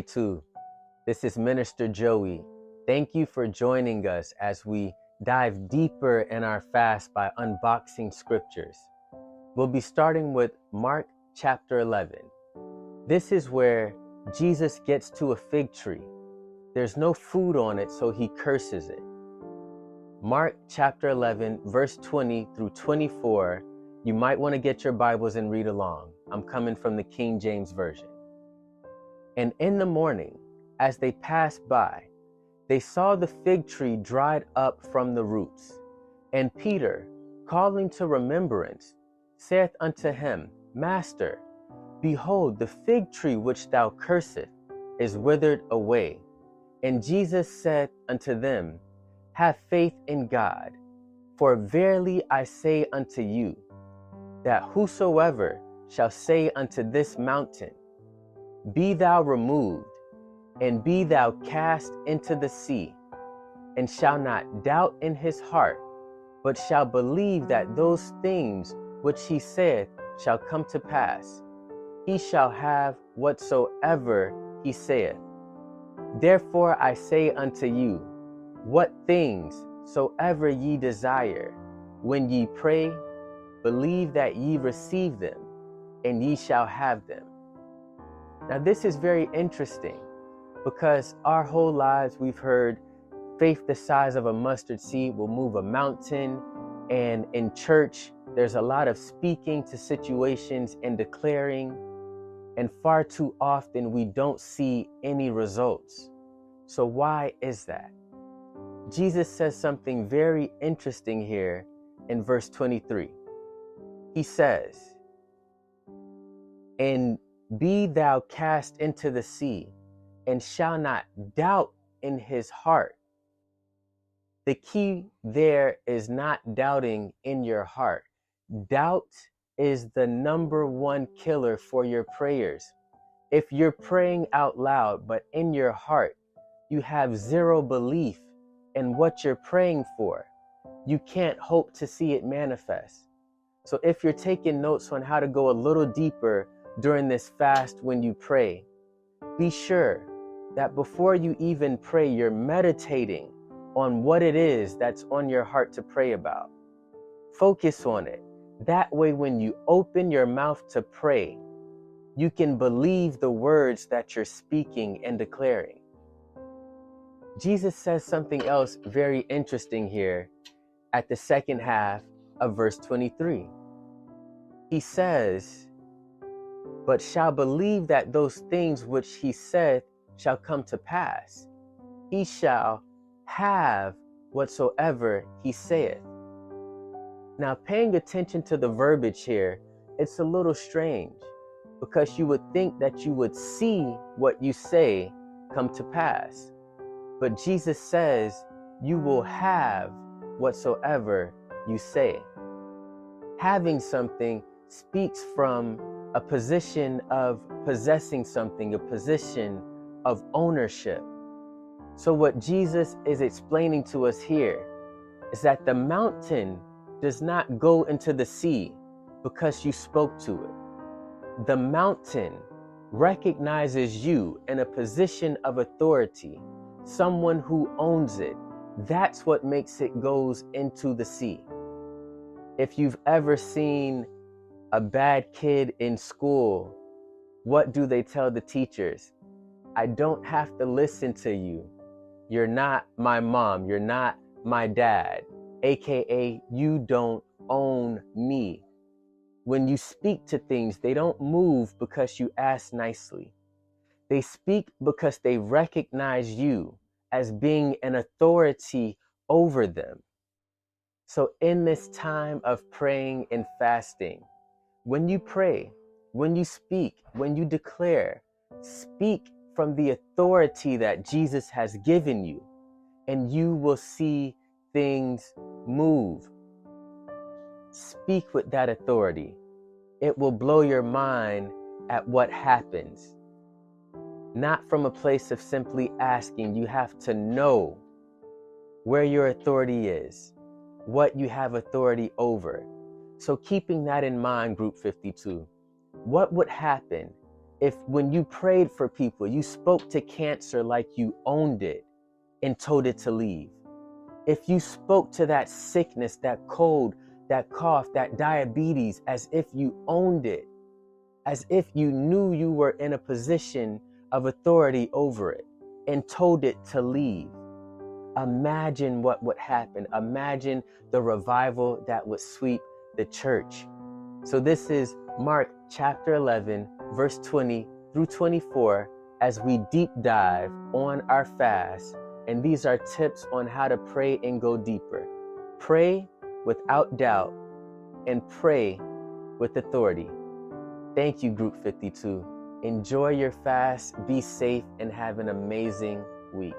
52. This is Minister Joey. Thank you for joining us as we dive deeper in our fast by unboxing scriptures. We'll be starting with Mark chapter 11. This is where Jesus gets to a fig tree. There's no food on it, so he curses it. Mark chapter 11, verse 20 through 24. You might want to get your Bibles and read along. I'm coming from the King James Version. And in the morning, as they passed by, they saw the fig tree dried up from the roots. And Peter, calling to remembrance, saith unto him, Master, behold, the fig tree which thou cursest is withered away. And Jesus said unto them, Have faith in God, for verily I say unto you, that whosoever shall say unto this mountain, Be thou removed, and be thou cast into the sea, and shall not doubt in his heart, but shall believe that those things which he saith shall come to pass, he shall have whatsoever he saith. Therefore I say unto you, what things soever ye desire, when ye pray, believe that ye receive them, and ye shall have them. Now this is very interesting because our whole lives we've heard faith the size of a mustard seed will move a mountain, and in church there's a lot of speaking to situations and declaring, and far too often we don't see any results. So why is that? Jesus says something very interesting here in verse 23. He says, And be thou cast into the sea, and shall not doubt in his heart. The key there is not doubting in your heart. Doubt is the number one killer for your prayers. If you're praying out loud, but in your heart, you have zero belief in what you're praying for, you can't hope to see it manifest. So if you're taking notes on how to go a little deeper during this fast when you pray, be sure that before you even pray, you're meditating on what it is that's on your heart to pray about. Focus on it. That way, when you open your mouth to pray, you can believe the words that you're speaking and declaring. Jesus says something else very interesting here at the second half of verse 23. He says, But shall believe that those things which he saith shall come to pass. He shall have whatsoever he saith. Now, paying attention to the verbiage here, it's a little strange because you would think that you would see what you say come to pass. But Jesus says you will have whatsoever you say. Having something speaks from a position of possessing something, a position of ownership. So what Jesus is explaining to us here is that the mountain does not go into the sea because you spoke to it. The mountain recognizes you in a position of authority, someone who owns it. That's what makes it goes into the sea. If you've ever seen a bad kid in school, what do they tell the teachers? I don't have to listen to you. You're not my mom. You're not my dad. AKA, you don't own me. When you speak to things, they don't move because you ask nicely. They speak because they recognize you as being an authority over them. So in this time of praying and fasting, when you pray, when you speak, when you declare, speak from the authority that Jesus has given you, and you will see things move. Speak with that authority. It will blow your mind at what happens. Not from a place of simply asking. You have to know where your authority is, what you have authority over. So keeping that in mind, Group 52, what would happen If when you prayed for people, you spoke to cancer like you owned it and told it to leave. If you spoke to that sickness, that cold, that cough, that diabetes, as if you owned it, as if you knew you were in a position of authority over it and told it to leave, imagine what would happen. Imagine the revival that would sweep the church. So this is Mark chapter 11, verse 20 through 24, as we deep dive on our fast. And these are tips on how to pray and go deeper. Pray without doubt and pray with authority. Thank you, Group 52. Enjoy your fast, be safe, and have an amazing week.